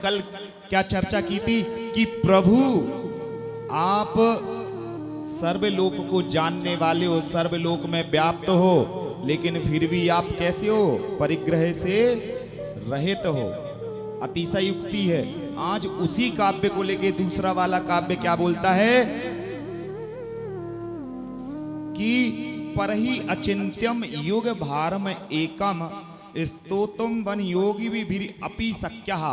कल क्या चर्चा की थी कि प्रभु आप सर्वलोक को जानने वाले हो, सर्वलोक में व्याप्त हो, लेकिन फिर भी आप कैसे हो? परिग्रह से रहित हो। अतिशयोक्ति है। आज उसी काव्य को लेके दूसरा वाला काव्य क्या बोलता है कि परहि अचिंत्यम युग भारम एकम स्तोत्रम वन योगी भी अपि शक्यः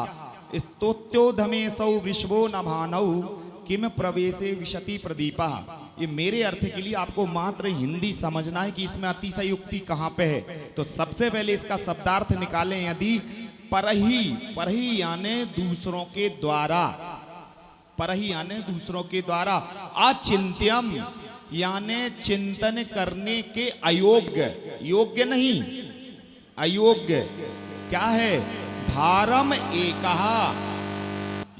स्तोत्योधमे सौ विश्वो न भानौ किम प्रवेशे विशति प्रदीपः। ये मेरे अर्थ के लिए आपको मात्र हिंदी समझना है कि इसमें अतिशयोक्ति कहाँ पे है। तो सबसे पहले इसका शब्दार्थ निकालें। यदि परहि, परहि यानी दूसरों के द्वारा, परहि यानी दूसरों के द्वारा, अचिंत्यम यानी चिंतन करने के अयोग्य, योग्य नहीं, अयोग्य क्या है? भारम एकहा,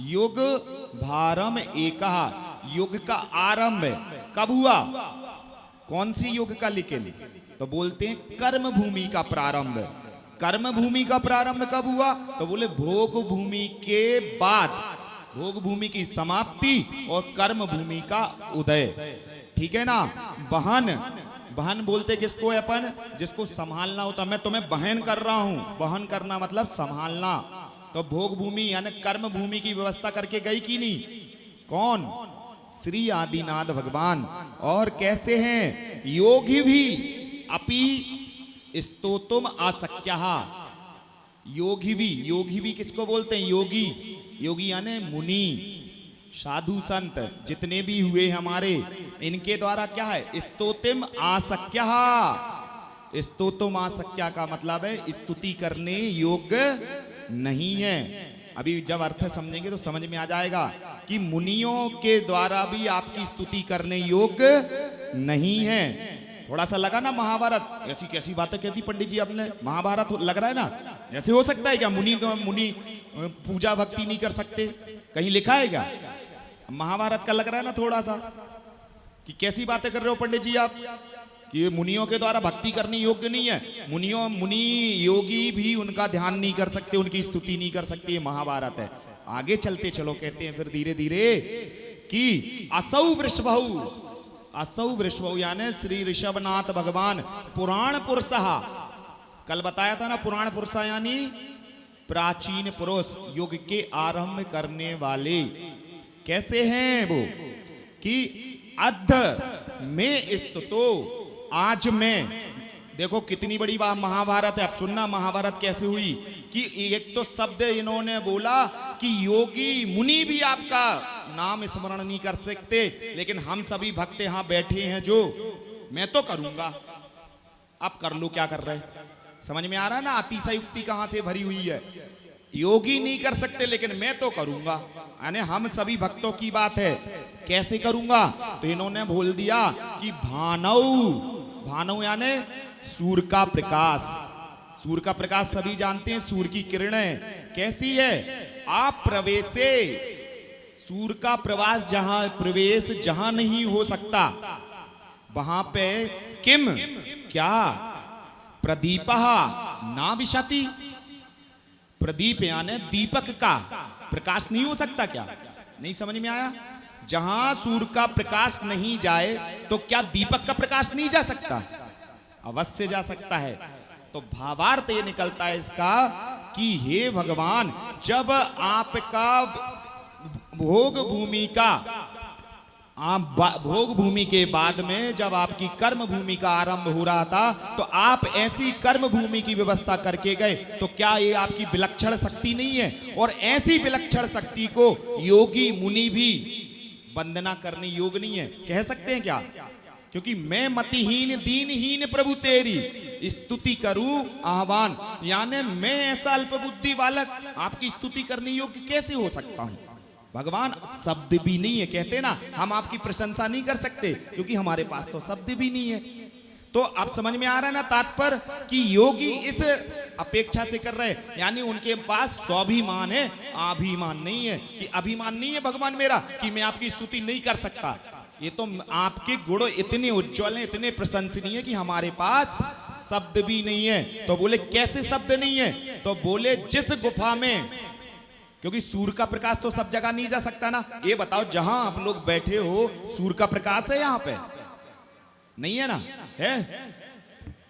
युग भारम एकहा, युग का आरंभ कब हुआ? कौन सी युग का लिखे? तो बोलते हैं कर्म भूमि का प्रारंभ। कर्म भूमि का प्रारंभ कब हुआ? तो बोले भोग भूमि के बाद, भोग भूमि की समाप्ति और कर्म भूमि का उदय। ठीक है ना? बहन, बहन बोलते किसको है अपन? जिसको संभालना होता। मैं तुम्हें बहन कर रहा हूं। बहन करना मतलब संभालना। तो भोग भूमि यानी कर्म भूमि की व्यवस्था करके गई कि नहीं? कौन? श्री आदिनाथ भगवान। और कैसे हैं? योगी भी अपि स्तोतुम आसक्यः। योगी भी, योगी भी किसको बोलते हैं? योगी, योगी यानी मुनि, साधु संत जितने भी हुए हमारे, इनके द्वारा क्या है? स्तोतिम आसक्यः। स्तोतुम आसक्या का मतलब है स्तुति करने योग्य नहीं है। अभी जब अर्थ समझेंगे तो समझ में आ जाएगा कि मुनियों के द्वारा भी आपकी स्तुति करने योग्य नहीं है। थोड़ा सा लगा ना महाभारत? ऐसी कैसी बातें कहती पंडित जी आपने? महाभारत लग रहा है ना? ऐसे हो सकता है क्या? मुनि पूजा भक्ति नहीं कर सकते? कहीं लिखा है क्या? महाभारत का लग रहा है ना थोड़ा सा कि कैसी बातें कर रहे हो पंडित जी आप, कि मुनियों के द्वारा भक्ति करनी योग्य नहीं है। मुनि योगी भी उनका ध्यान नहीं कर सकते, उनकी स्तुति नहीं कर सकते। ये महाभारत है। आगे चलते चलो, कहते हैं फिर धीरे धीरे कि असौ वृषभौ, असौ वृषभौ यानी श्री ऋषभनाथ भगवान पुराण पुरुषः। कल बताया था ना, पुराण पुरुष यानी प्राचीन पुरुष, युग के आरंभ करने वाले। कैसे हैं वो? कि अध में स्तुतो, आज में। देखो कितनी बड़ी बात महाभारत है। अब सुनना महाभारत कैसे हुई कि एक तो शब्द इन्होंने बोला कि योगी मुनि भी आपका नाम स्मरण नहीं कर सकते, लेकिन हम सभी भक्त यहां बैठे हैं जो, मैं तो करूंगा। अब कर लो, क्या कर रहे? समझ में आ रहा है ना अतिशयोक्ति कहां से भरी हुई है? योगी नहीं कर सकते लेकिन मैं तो करूंगा, यानी हम सभी भक्तों की बात है। कैसे करूंगा? तो इन्होंने बोल दिया कि भानौ, भानौ यानी सूर्य का प्रकाश। सूर्य का प्रकाश सभी जानते हैं, सूर्य की किरणें कैसी है? आप प्रवेशे, सूर्य का प्रवास जहां, प्रवेश जहां नहीं हो सकता वहां पे किम क्या? प्रदीपः ना विशति। प्रदीप यानी दीपक का प्रकाश नहीं हो सकता क्या? नहीं समझ में आया? जहां सूर्य का प्रकाश नहीं जाए तो क्या दीपक का प्रकाश नहीं जा सकता? अवश्य जा सकता है। तो भावार्थ ये निकलता है इसका कि हे भगवान, जब आपका भोग भूमि का, भोग भूमि के बाद में जब आपकी कर्म भूमि का आरंभ हो रहा था, तो आप ऐसी कर्म भूमि की व्यवस्था करके गए। तो क्या ये आपकी विलक्षण शक्ति नहीं है? और ऐसी विलक्षण शक्ति को योगी मुनि भी वंदना करने योग्य नहीं है, कह सकते हैं क्या? क्योंकि मैं मतिहीन दीनहीन प्रभु तेरी स्तुति करूं आह्वान, यानी मैं ऐसा अल्पबुद्धि बालक आपकी स्तुति करने योग्य कैसे हो सकता हूं? भगवान शब्द भी नहीं है। कहते ना हम आपकी प्रशंसा नहीं कर सकते क्योंकि हमारे पास तो शब्द भी नहीं है। तो अब समझ में आ रहा है ना तात्पर्य कि योगी इस अपेक्षा से कर रहे हैं, यानी उनके पास स्वाभिमान है, अभिमान नहीं है। कि अभिमान नहीं है भगवान मेरा कि मैं आपकी स्तुति नहीं कर सकता। ये तो आपके गुण इतने उज्जवल हैं, इतने प्रशंसनीय है कि हमारे पास शब्द भी नहीं है। तो बोले कैसे शब्द नहीं है? तो बोले जिस गुफा में क्योंकि सूर्य का प्रकाश तो सब जगह नहीं जा सकता ना। ये बताओ जहां आप लोग बैठे हो सूर्य का प्रकाश है यहां पे? नहीं है ना? है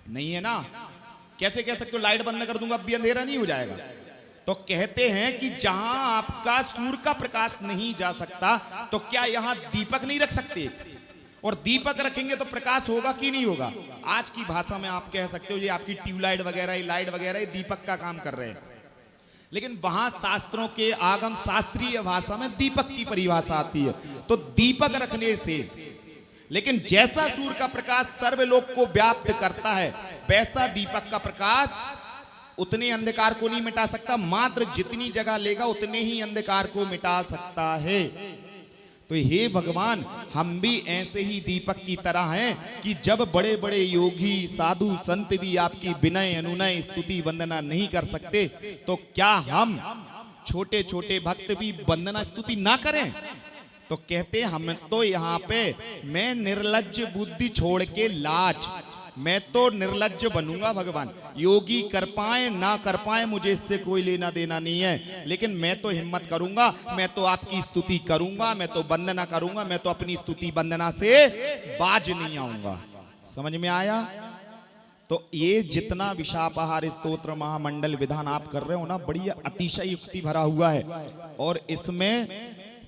नहीं है ना? कैसे कह सकते हो लाइट बंद कर दूंगा अब भी अंधेरा नहीं हो जाएगा? तो कहते हैं कि जहां आपका सूर्य का प्रकाश नहीं जा सकता तो क्या यहां दीपक नहीं रख सकते? और दीपक रखेंगे तो प्रकाश होगा कि नहीं होगा? आज की भाषा में आप कह सकते हो ये आपकी ट्यूबलाइट वगैरह, लाइट वगैरह, दीपक का काम कर रहे हैं। लेकिन वहां शास्त्रों के आगम शास्त्रीय भाषा में दीपक की परिभाषा आती है। तो दीपक रखने से, लेकिन जैसा सूर्य का प्रकाश सर्वलोक को व्याप्त करता है वैसा दीपक का प्रकाश उतने अंधकार को नहीं मिटा सकता, मात्र जितनी जगह लेगा उतने ही अंधकार को मिटा सकता है। तो हे भगवान, हम भी ऐसे ही दीपक की तरह हैं कि जब बड़े बड़े योगी साधु संत भी आपकी विनय अनुनय स्तुति वंदना नहीं कर सकते तो क्या हम छोटे छोटे भक्त भी वंदना स्तुति ना करें? तो कहते हम तो यहाँ पे मैं निर्लज्ज बुद्धि छोड़ के लाज, मैं तो निर्लज्ज बनूंगा भगवान। योगी कर पाए ना कर पाए मुझे इससे कोई लेना देना नहीं है, लेकिन मैं तो हिम्मत करूंगा, मैं तो आपकी स्तुति करूंगा, मैं तो वंदना करूंगा, मैं तो अपनी स्तुति वंदना से बाज नहीं आऊंगा। समझ में आया? तो ये जितना विशापाहार स्तोत्र महामंडल विधान आप कर रहे हो ना, बड़ी अतिशय युक्ति भरा हुआ है। और इसमें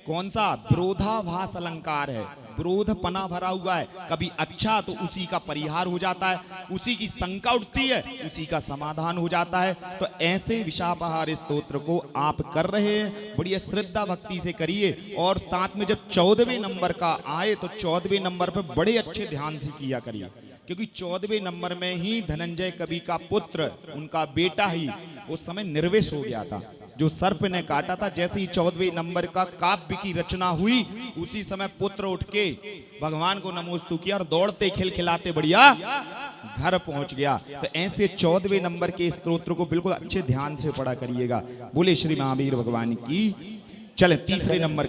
कौन सा विरोधाभास अलंकार है, विरोधपना भरा हुआ है। कभी अच्छा तो उसी का परिहार हो जाता है, उसी की शंका उठती है उसी का समाधान हो जाता है। तो ऐसे विशापाहार स्तोत्र को आप कर रहे हैं, बड़ी श्रद्धा भक्ति से करिए। और साथ में जब 14वें नंबर का आए तो 14वें नंबर पर बड़े अच्छे ध्यान से किया करिए, क्योंकि 14वें नंबर में ही धनंजय कवि का पुत्र, उनका बेटा ही उस समय निर्वेश हो गया था, जो सर्प ने काटा था। जैसे ही 14वें नंबर का काव्य की रचना हुई उसी समय पुत्र उठ के भगवान को नमोस्तु किया और दौड़ते खिलखिलाते बढ़िया घर पहुंच गया। तो ऐसे 14वें नंबर के स्तोत्र को बिल्कुल अच्छे ध्यान से पढ़ा करिएगा। बोले श्री महावीर भगवान की। चले तीसरे नंबर